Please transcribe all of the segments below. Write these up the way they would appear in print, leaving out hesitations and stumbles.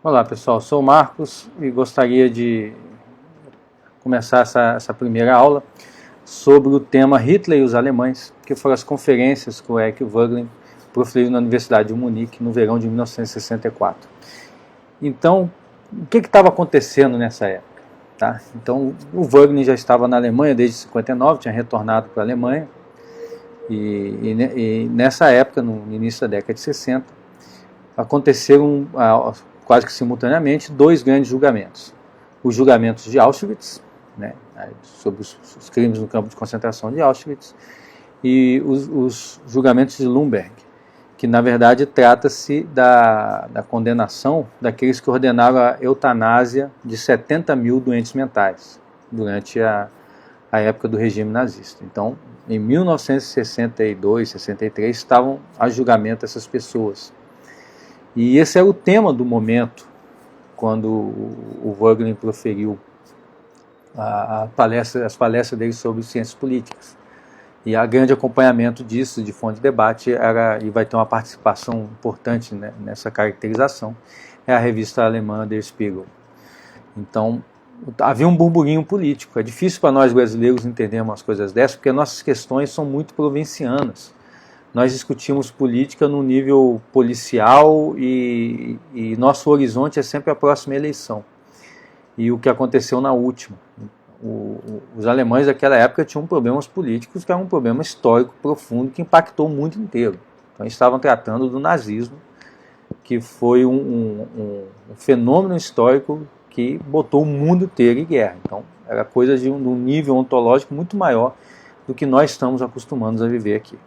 Olá pessoal, sou o Marcos e gostaria de começar essa primeira aula sobre o tema Hitler e os Alemães, que foram as conferências que o Eric Voegelin proferiu na Universidade de Munique no verão de 1964. Então, o que estava acontecendo nessa época? Tá? Então, o Voegelin já estava na Alemanha desde 59, tinha retornado para a Alemanha, e nessa época, no início da década de 60, aconteceram quase que simultaneamente dois grandes julgamentos. Os julgamentos de Auschwitz, né, sobre os crimes no campo de concentração de Auschwitz, e os julgamentos de Nuremberg, que na verdade trata-se da condenação daqueles que ordenaram a eutanásia de 70 mil doentes mentais durante a época do regime nazista. Então, em 1962, 63, estavam a julgamento essas pessoas. E esse era o tema do momento, quando o Voegelin proferiu as palestras dele sobre ciências políticas. E a grande acompanhamento disso, de fonte de debate, e vai ter uma participação importante, né, nessa caracterização, é a revista alemã Der Spiegel. Então, havia um burburinho político. É difícil para nós brasileiros entendermos as coisas dessas, porque nossas questões são muito provincianas. Nós discutimos política no nível policial e nosso horizonte é sempre a próxima eleição. E o que aconteceu na última. Os alemães daquela época tinham problemas políticos que era um problema histórico profundo que impactou o mundo inteiro. Então eles estavam tratando do nazismo, que foi um fenômeno histórico que botou o mundo inteiro em guerra. Então era coisa de um nível ontológico muito maior do que nós estamos acostumados a viver aqui.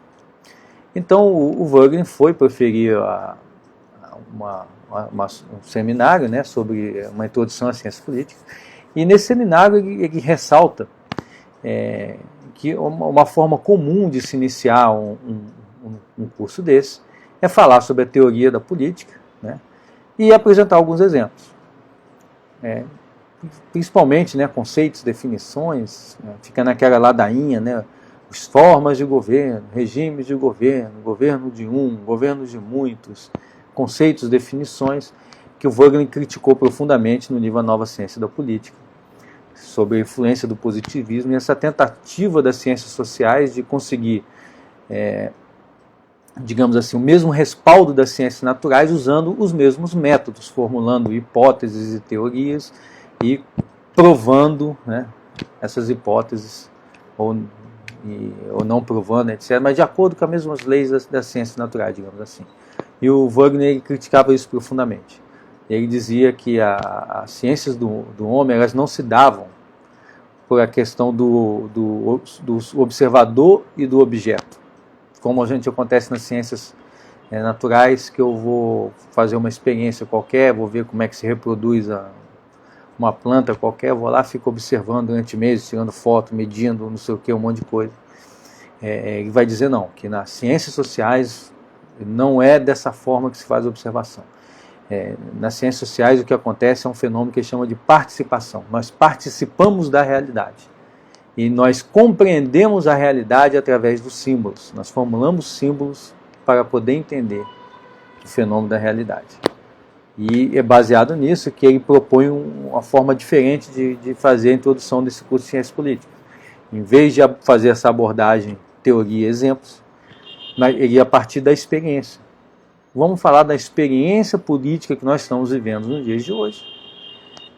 Então o Voegelin foi proferir um seminário, né, sobre uma introdução à ciência política, e nesse seminário ele ressalta que uma forma comum de se iniciar um curso desse é falar sobre a teoria da política, né, e apresentar alguns exemplos. Principalmente, né, conceitos, definições, né, fica naquela ladainha, né, as formas de governo, regimes de governo, governo de um, governo de muitos, conceitos, definições, que o Voegelin criticou profundamente no livro A Nova Ciência da Política, sobre a influência do positivismo e essa tentativa das ciências sociais de conseguir, digamos assim, o mesmo respaldo das ciências naturais usando os mesmos métodos, formulando hipóteses e teorias e provando, né, essas hipóteses ou não provando, etc., mas de acordo com as mesmas leis das ciências naturais, digamos assim. E o Voegelin criticava isso profundamente. Ele dizia que as ciências do homem, elas não se davam por a questão do observador e do objeto, como a gente acontece nas ciências naturais, que eu vou fazer uma experiência qualquer, vou ver como é que se reproduz uma planta qualquer, vou lá, fico observando durante meses, tirando foto, medindo, não sei o que, um monte de coisa. Ele vai dizer não, que nas ciências sociais não é dessa forma que se faz a observação. Nas ciências sociais o que acontece é um fenômeno que ele chama de participação. Nós participamos da realidade. E nós compreendemos a realidade através dos símbolos. Nós formulamos símbolos para poder entender o fenômeno da realidade. E é baseado nisso que ele propõe uma forma diferente de fazer a introdução desse curso de ciências políticas. Em vez de fazer essa abordagem teoria e exemplos, ele ia partir da experiência. Vamos falar da experiência política que nós estamos vivendo nos dias de hoje.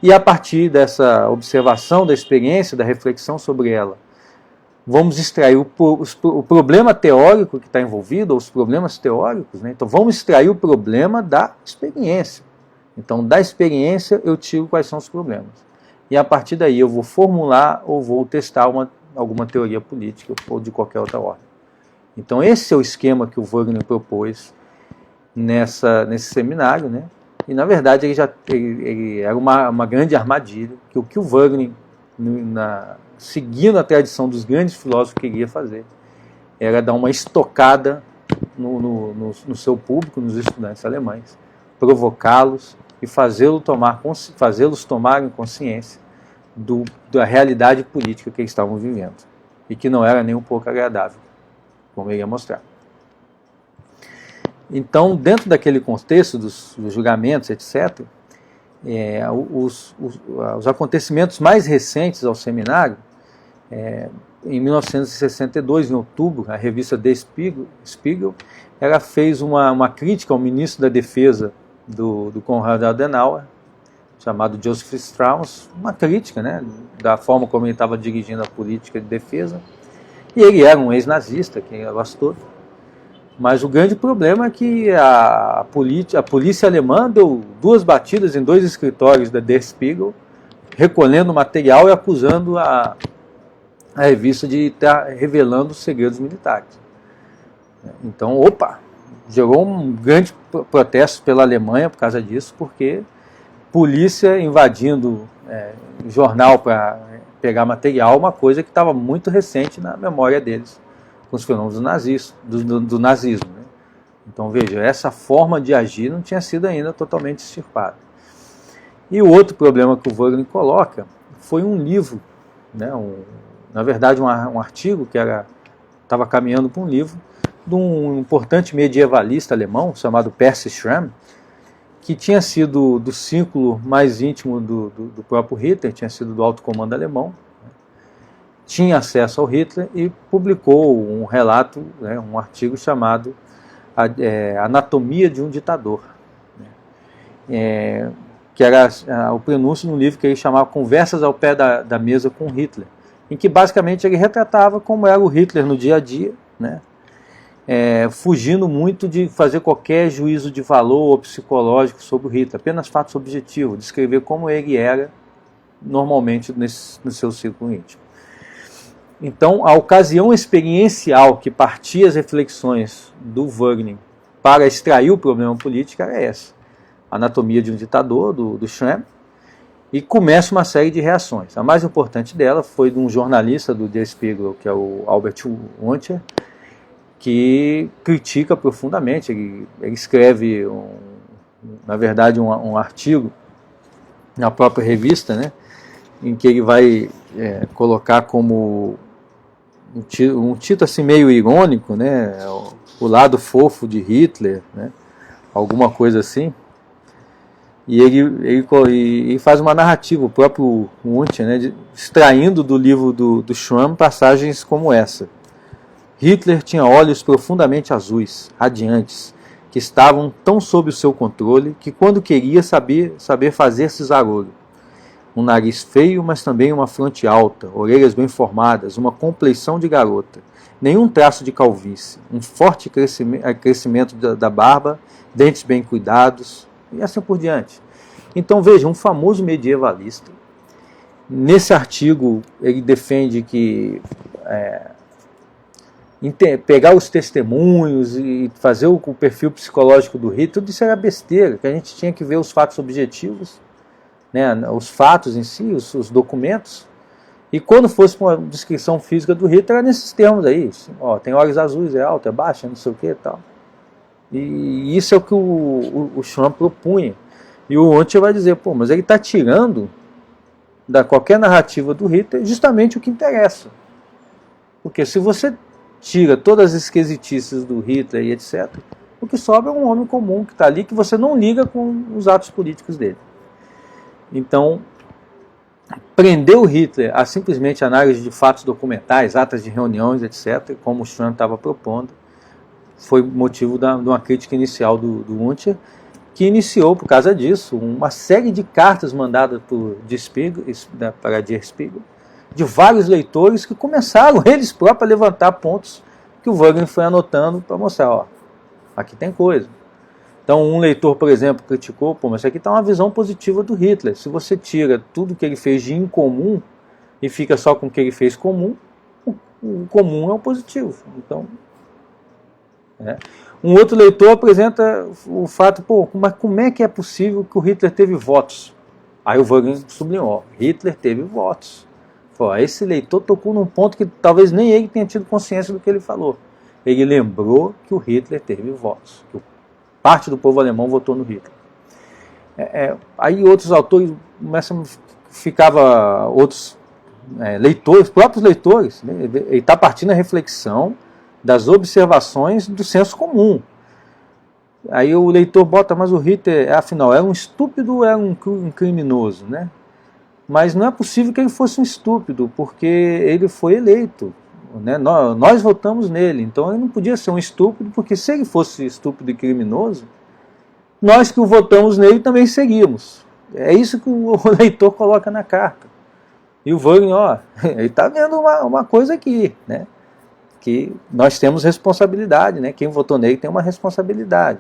E a partir dessa observação da experiência, da reflexão sobre ela, vamos extrair o problema teórico que está envolvido, ou os problemas teóricos, né? Então vamos extrair o problema da experiência. Então da experiência eu tiro quais são os problemas. E a partir daí eu vou formular ou vou testar alguma teoria política ou de qualquer outra ordem. Então esse é o esquema que o Voegelin propôs nesse seminário, né? E na verdade ele era uma grande armadilha, que o que o Voegelin, seguindo a tradição dos grandes filósofos, queria fazer era dar uma estocada no seu público, nos estudantes alemães, provocá-los e fazê-los tomarem consciência da realidade política que eles estavam vivendo e que não era nem um pouco agradável, como ele ia mostrar. Então, dentro daquele contexto dos julgamentos, etc., Os acontecimentos mais recentes ao seminário, em 1962, em outubro, a revista The Spiegel, ela fez uma crítica ao ministro da Defesa do Konrad Adenauer, chamado Joseph Strauss, uma crítica, né, da forma como ele estava dirigindo a política de defesa. E ele era um ex-nazista, quem era bastou. Mas o grande problema é que a polícia alemã deu 2 batidas em 2 escritórios da Der Spiegel, recolhendo material e acusando a revista de estar revelando segredos militares. Então, gerou um grande protesto pela Alemanha por causa disso, porque polícia invadindo jornal para pegar material, uma coisa que estava muito recente na memória deles, com os fenômenos do nazismo. Né? Então, veja, essa forma de agir não tinha sido ainda totalmente extirpada. E o outro problema que o Vogelin coloca foi um livro, né, na verdade um artigo que estava caminhando para um livro, de um importante medievalista alemão, chamado Percy Schramm, que tinha sido do círculo mais íntimo do próprio Hitler, tinha sido do alto comando alemão, tinha acesso ao Hitler e publicou um relato, né, um artigo chamado Anatomia de um Ditador, que era o prenúncio de um livro que ele chamava Conversas ao Pé da Mesa com Hitler, em que basicamente ele retratava como era o Hitler no dia a dia, né, fugindo muito de fazer qualquer juízo de valor ou psicológico sobre o Hitler, apenas fatos objetivos, descrever como ele era normalmente no seu círculo íntimo. Então, a ocasião experiencial que partia as reflexões do Vogelin para extrair o problema político era essa, Anatomia de um Ditador, do Schramm, e começa uma série de reações. A mais importante dela foi de um jornalista do Der Spiegel, que é o Albert Wuntscher, que critica profundamente, ele escreve, na verdade, um artigo na própria revista, né, em que ele vai colocar como um título assim meio irônico, né, o lado fofo de Hitler, né, alguma coisa assim, e ele faz uma narrativa, o próprio Wundt, né, extraindo do livro do Schramm passagens como essa. Hitler tinha olhos profundamente azuis, radiantes, que estavam tão sob o seu controle que quando queria saber fazer-se zarouro. Um nariz feio, mas também uma fronte alta, orelhas bem formadas, uma compleição de garota, nenhum traço de calvície, um forte crescimento da barba, dentes bem cuidados, e assim por diante. Então veja, um famoso medievalista, nesse artigo ele defende que pegar os testemunhos e fazer o perfil psicológico do Hitler, tudo isso era besteira, que a gente tinha que ver os fatos objetivos, né, os fatos em si, os documentos, e quando fosse uma descrição física do Hitler, era nesses termos aí, tem olhos azuis, é alto, é baixo, não sei o que e tal. E isso é o que o Schramm propunha. E o Wundt vai dizer, mas ele está tirando da qualquer narrativa do Hitler justamente o que interessa. Porque se você tira todas as esquisitices do Hitler e etc., o que sobra é um homem comum que está ali, que você não liga com os atos políticos dele. Então, prender o Hitler a simplesmente análise de fatos documentais, atas de reuniões, etc., como o Schramm estava propondo, foi motivo de uma crítica inicial do Wundt, que iniciou, por causa disso, uma série de cartas mandadas para Der Spiegel, de vários leitores que começaram eles próprios a levantar pontos que o Vogelin foi anotando para mostrar, aqui tem coisa. Então um leitor, por exemplo, criticou, mas isso aqui está uma visão positiva do Hitler. Se você tira tudo que ele fez de incomum e fica só com o que ele fez comum, o comum é o positivo. Então, Um outro leitor apresenta o fato, mas como é que é possível que o Hitler teve votos? Aí o Vogelin sublinhou, Hitler teve votos. Esse leitor tocou num ponto que talvez nem ele tenha tido consciência do que ele falou. Ele lembrou que o Hitler teve votos, que parte do povo alemão votou no Hitler. Aí outros autores outros leitores, próprios leitores, né? Ele está partindo a reflexão das observações do senso comum. Aí o leitor bota, mas o Hitler, afinal, era um estúpido ou era um criminoso, né? Mas não é possível que ele fosse um estúpido, porque ele foi eleito, né? Nós votamos nele, então ele não podia ser um estúpido, porque se ele fosse estúpido e criminoso, nós que o votamos nele também seguimos. É isso que o leitor coloca na carta. E o Wagner, ó, ele está vendo uma coisa aqui, né? Que nós temos responsabilidade, né? Quem votou nele tem uma responsabilidade.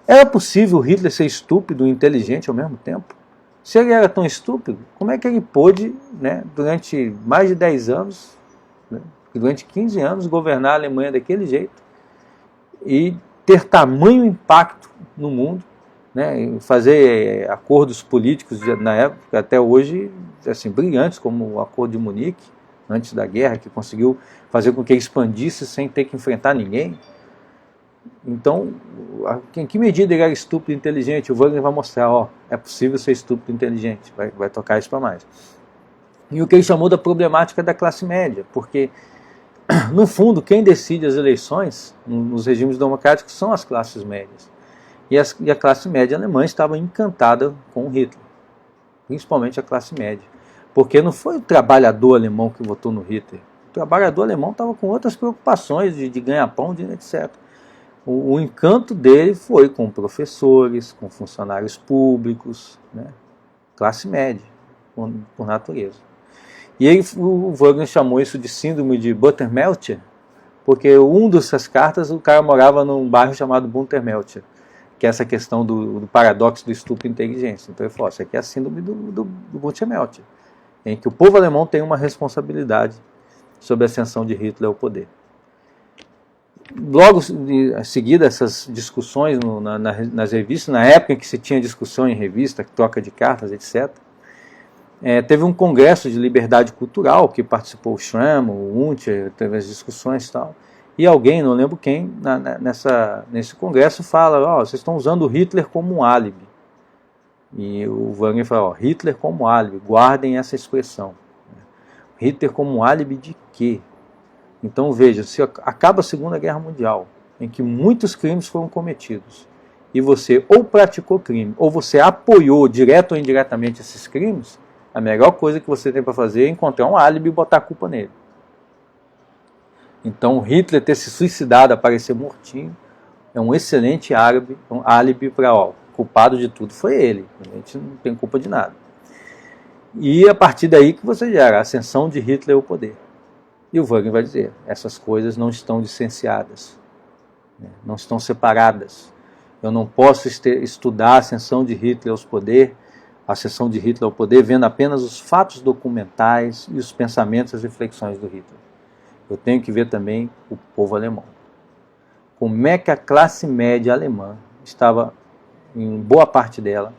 Era possível Hitler ser estúpido e inteligente ao mesmo tempo? Se ele era tão estúpido, como é que ele pôde, né, durante mais de 10 anos, né, durante 15 anos, governar a Alemanha daquele jeito e ter tamanho impacto no mundo, né, fazer acordos políticos na época, até hoje, assim, brilhantes, como o Acordo de Munique, antes da guerra, que conseguiu fazer com que ele expandisse sem ter que enfrentar ninguém. Então, em que medida ele era estúpido e inteligente? O Wagner vai mostrar, ó, é possível ser estúpido e inteligente, vai tocar isso para mais. E o que ele chamou da problemática da classe média, porque, no fundo, quem decide as eleições nos regimes democráticos são as classes médias. E a classe média alemã estava encantada com Hitler, principalmente a classe média, porque não foi o trabalhador alemão que votou no Hitler. O trabalhador alemão estava com outras preocupações de ganhar pão, etc. O encanto dele foi com professores, com funcionários públicos, né? Classe média, por natureza. E o Wagner chamou isso de síndrome de Buttermelcher, porque um dessas cartas o cara morava num bairro chamado Buttermelcher, que é essa questão do paradoxo do estupro e inteligência. Então ele falou, isso aqui é a síndrome do Buttermelcher, em que o povo alemão tem uma responsabilidade sobre a ascensão de Hitler ao poder. Logo em seguida, essas discussões nas revistas, na época em que se tinha discussão em revista, troca de cartas, etc., teve um congresso de liberdade cultural, que participou o Schramm, o Unter, teve as discussões e tal, e alguém, não lembro quem, nesse congresso fala, ó, vocês estão usando o Hitler como um álibi. E o Wagner fala, ó, Hitler como álibi, guardem essa expressão. Hitler como um álibi de quê? Então veja, se acaba a Segunda Guerra Mundial, em que muitos crimes foram cometidos, e você ou praticou crime, ou você apoiou direto ou indiretamente esses crimes, a melhor coisa que você tem para fazer é encontrar um álibi e botar a culpa nele. Então Hitler ter se suicidado, aparecer mortinho, é um excelente álibi para, ó, o culpado de tudo foi ele, a gente não tem culpa de nada. E a partir daí que você gera a ascensão de Hitler ao poder. E o Wagner vai dizer, essas coisas não estão licenciadas, né, não estão separadas. Eu não posso estudar a ascensão de Hitler ao poder, vendo apenas os fatos documentais e os pensamentos e as reflexões do Hitler. Eu tenho que ver também o povo alemão. Como é que a classe média alemã estava, em boa parte dela,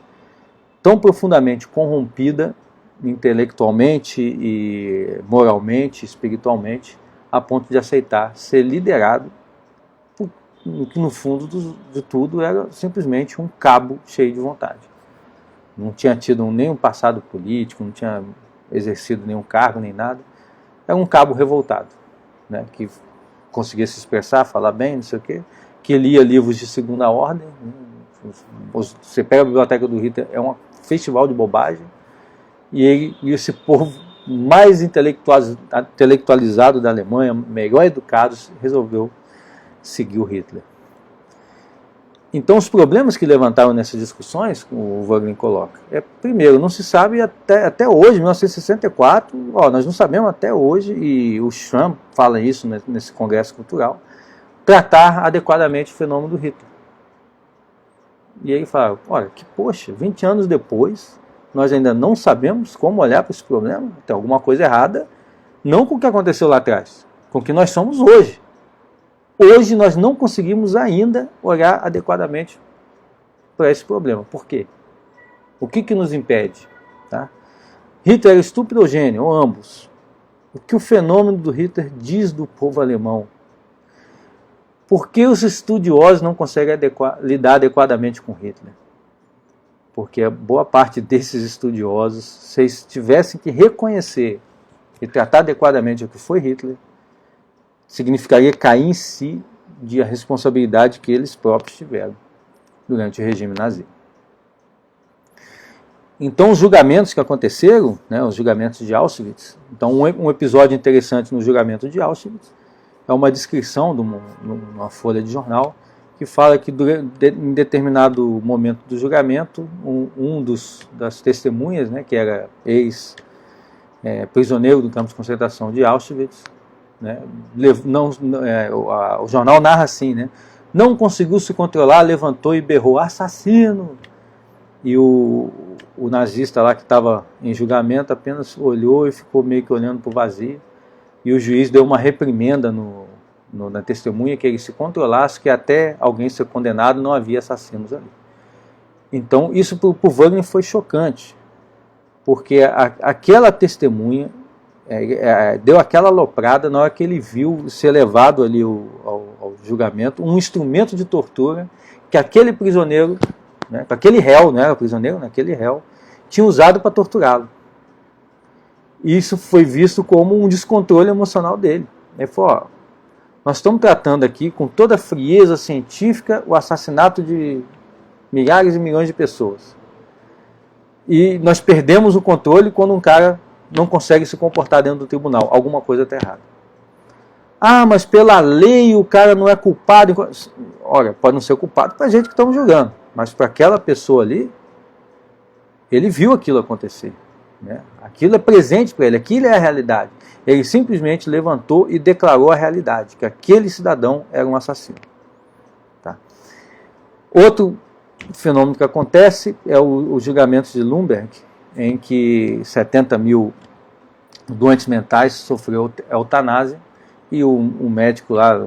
tão profundamente corrompida, intelectualmente e moralmente, espiritualmente, a ponto de aceitar ser liderado, que no fundo de tudo era simplesmente um cabo cheio de vontade. Não tinha tido nenhum passado político, não tinha exercido nenhum cargo, nem nada. Era um cabo revoltado, né, que conseguia se expressar, falar bem, não sei o quê, que lia livros de segunda ordem. Você pega a biblioteca do Hitler, é um festival de bobagem. E esse povo mais intelectualizado da Alemanha, melhor educado, resolveu seguir o Hitler. Então os problemas que levantaram nessas discussões, o Wagner coloca, primeiro, não se sabe até hoje, 1964, nós não sabemos até hoje, e o Schramm fala isso nesse congresso cultural, tratar adequadamente o fenômeno do Hitler. E aí fala, olha, poxa, 20 anos depois, nós ainda não sabemos como olhar para esse problema, tem alguma coisa errada, não com o que aconteceu lá atrás, com o que nós somos hoje. Hoje nós não conseguimos ainda olhar adequadamente para esse problema. Por quê? O que nos impede? Tá? Hitler é estúpido ou gênio? Ou ambos? O que o fenômeno do Hitler diz do povo alemão? Por que os estudiosos não conseguem lidar adequadamente com Hitler? Porque a boa parte desses estudiosos, se eles tivessem que reconhecer e tratar adequadamente o que foi Hitler, significaria cair em si de a responsabilidade que eles próprios tiveram durante o regime nazi. Então, os julgamentos que aconteceram, né, os julgamentos de Auschwitz, então um episódio interessante no julgamento de Auschwitz é uma descrição numa folha de jornal que fala que em determinado momento do julgamento, das testemunhas, né, que era ex-prisioneiro do campo de concentração de Auschwitz, né, o jornal narra assim, né, não conseguiu se controlar, levantou e berrou, assassino! E o nazista lá que estava em julgamento apenas olhou e ficou meio que olhando para o vazio. E o juiz deu uma reprimenda na testemunha que ele se controlasse, que até alguém ser condenado não havia assassinos ali. Então isso para o Wagner foi chocante, porque aquela testemunha deu aquela aloprada na hora que ele viu ser levado ali ao julgamento, um instrumento de tortura que aquele prisioneiro, né, aquele réu, não era prisioneiro, né, aquele réu, tinha usado para torturá-lo. Isso foi visto como um descontrole emocional dele. Ele falou, ó, nós estamos tratando aqui com toda a frieza científica o assassinato de milhares e milhões de pessoas. E nós perdemos o controle quando um cara não consegue se comportar dentro do tribunal. Alguma coisa está errada. Ah, mas pela lei o cara não é culpado. Olha, pode não ser culpado para a gente que estamos julgando, mas para aquela pessoa ali, ele viu aquilo acontecer. Né? Aquilo é presente para ele, aquilo é a realidade. Ele simplesmente levantou e declarou a realidade, que aquele cidadão era um assassino. Tá? Outro fenômeno que acontece é o julgamento de Nuremberg, em que 70 mil doentes mentais sofreu eutanásia, e o médico lá,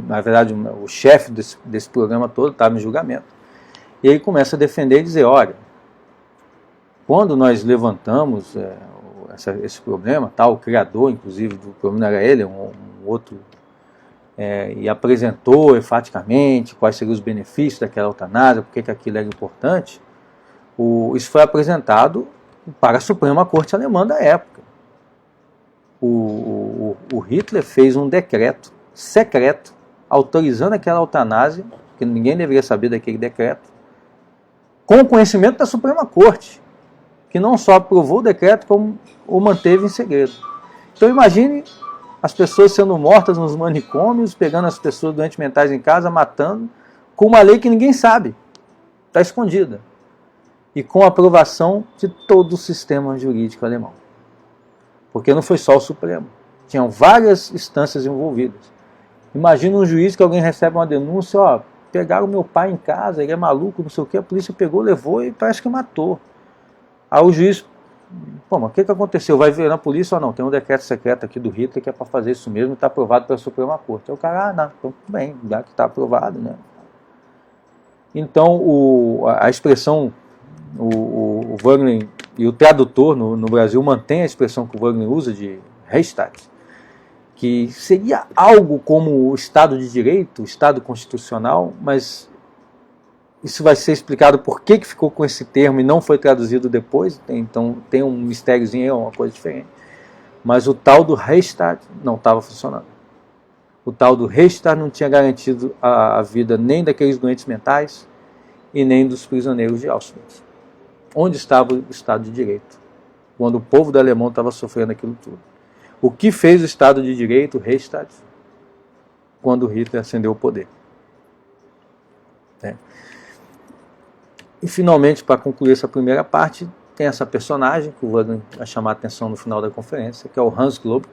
na verdade o chefe desse programa todo estava em julgamento, e ele começa a defender e dizer, olha, quando nós levantamos esse problema, o criador, inclusive, do problema não era ele, um outro, e apresentou enfaticamente quais seriam os benefícios daquela eutanásia, por que aquilo era importante, isso foi apresentado para a Suprema Corte Alemã da época. O Hitler fez um decreto secreto autorizando aquela eutanásia, que ninguém deveria saber daquele decreto, com o conhecimento da Suprema Corte, que não só aprovou o decreto, como o manteve em segredo. Então imagine as pessoas sendo mortas nos manicômios, pegando as pessoas doentes mentais em casa, matando, com uma lei que ninguém sabe, está escondida, e com a aprovação de todo o sistema jurídico alemão. Porque não foi só o Supremo, tinham várias instâncias envolvidas. Imagina um juiz que alguém recebe uma denúncia, ó, pegaram meu pai em casa, ele é maluco, não sei o que, a polícia pegou, levou e parece que matou. Aí o juiz, pô, mas o que aconteceu? Vai ver na polícia ou não? Tem um decreto secreto aqui do Hitler que é para fazer isso mesmo e está aprovado pela Suprema Corte. Aí o cara, não, então tudo bem, já que está aprovado, né? Então a expressão, o Wagner e o tradutor no Brasil mantém a expressão que o Wagner usa de Rechtsstaat, que seria algo como o Estado de Direito, o Estado Constitucional, mas isso vai ser explicado por que ficou com esse termo e não foi traduzido depois, então tem um mistériozinho aí, uma coisa diferente. Mas o tal do Rechtsstaat não estava funcionando. O tal do Rechtsstaat não tinha garantido a vida nem daqueles doentes mentais e nem dos prisioneiros de Auschwitz. Onde estava o Estado de Direito? Quando o povo do alemão estava sofrendo aquilo tudo. O que fez o Estado de Direito, o Rechtsstaat, quando Hitler ascendeu ao poder? E finalmente, para concluir essa primeira parte, tem essa personagem que o Wagner vai chamar a atenção no final da conferência, que é o Hans Globke,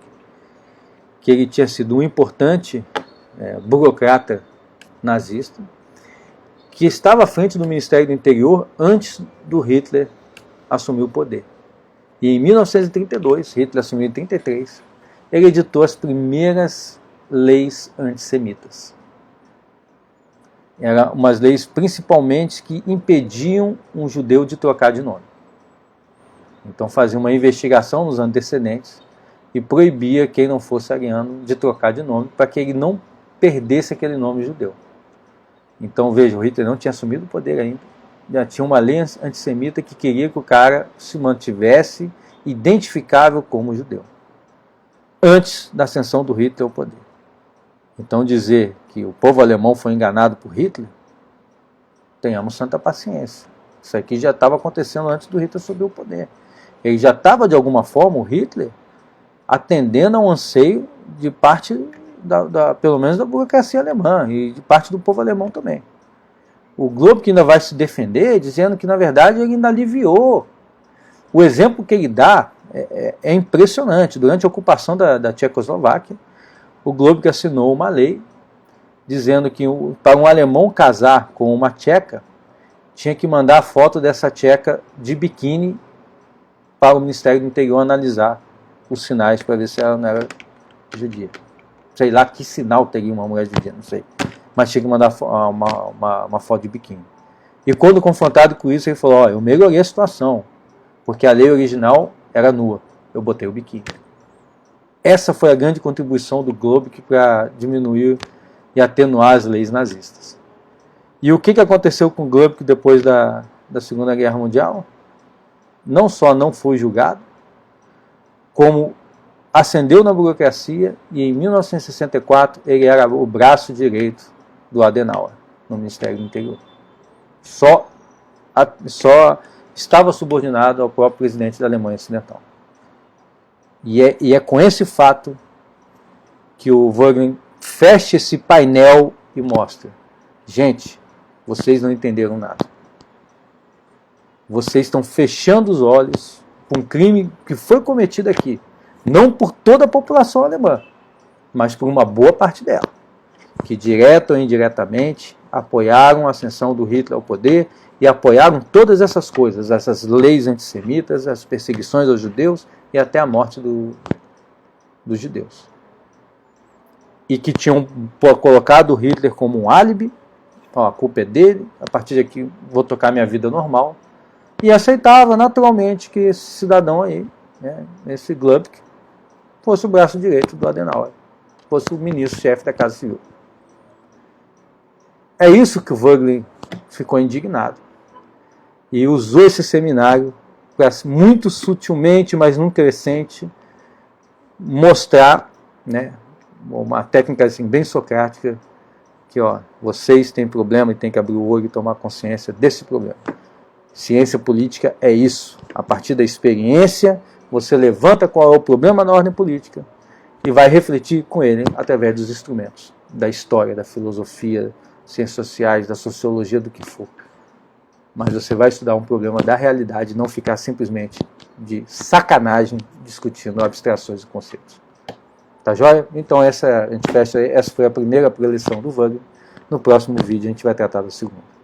que ele tinha sido um importante burocrata nazista, que estava à frente do Ministério do Interior antes do Hitler assumir o poder. E em 1932, Hitler assumiu em 1933, ele editou as primeiras leis antissemitas. Eram umas leis principalmente que impediam um judeu de trocar de nome. Então fazia uma investigação nos antecedentes e proibia quem não fosse ariano de trocar de nome para que ele não perdesse aquele nome judeu. Então veja, o Hitler não tinha assumido o poder ainda, já tinha uma lei antissemita que queria que o cara se mantivesse identificável como judeu, antes da ascensão do Hitler ao poder. Então dizer que o povo alemão foi enganado por Hitler, tenhamos santa paciência. Isso aqui já estava acontecendo antes do Hitler subir o poder. Ele já estava, de alguma forma, o Hitler, atendendo a um anseio de parte, pelo menos, da burocracia alemã e de parte do povo alemão também. O Globo que ainda vai se defender, dizendo que, na verdade, ele ainda aliviou. O exemplo que ele dá é impressionante. Durante a ocupação da Tchecoslováquia, o Globo que assinou uma lei dizendo que para um alemão casar com uma tcheca, tinha que mandar a foto dessa tcheca de biquíni para o Ministério do Interior analisar os sinais para ver se ela não era judia. Sei lá que sinal teria uma mulher judia, não sei. Mas tinha que mandar uma foto de biquíni. E quando confrontado com isso, ele falou, eu melhorei a situação, porque a lei original era nua, eu botei o biquíni. Essa foi a grande contribuição do Globo para diminuir e atenuar as leis nazistas. E o que aconteceu com o Globo depois da Segunda Guerra Mundial? Não só não foi julgado, como ascendeu na burocracia e em 1964 ele era o braço direito do Adenauer no Ministério do Interior. Só estava subordinado ao próprio presidente da Alemanha Ocidental. E é com esse fato que o Vogelin fecha esse painel e mostra: gente, vocês não entenderam nada. Vocês estão fechando os olhos para um crime que foi cometido aqui, não por toda a população alemã, mas por uma boa parte dela, que direta ou indiretamente apoiaram a ascensão do Hitler ao poder e apoiaram todas essas coisas, essas leis antissemitas, as perseguições aos judeus e até a morte dos judeus. E que tinham colocado o Hitler como um álibi, a culpa é dele, a partir daqui vou tocar minha vida normal, e aceitava naturalmente que esse cidadão aí, esse Glubk, fosse o braço direito do Adenauer, fosse o ministro-chefe da Casa Civil. É isso que o Vogelin ficou indignado. E usou esse seminário para, muito sutilmente, mas num crescente, mostrar, uma técnica assim, bem socrática, que vocês têm problema e têm que abrir o olho e tomar consciência desse problema. Ciência política é isso. A partir da experiência, você levanta qual é o problema na ordem política e vai refletir com ele através dos instrumentos, da história, da filosofia, ciências sociais, da sociologia, do que for. Mas você vai estudar um problema da realidade, não ficar simplesmente de sacanagem discutindo abstrações e conceitos. Tá joia? Então a gente fecha aí. Essa foi a primeira preleção do Vogelin. No próximo vídeo a gente vai tratar da segunda.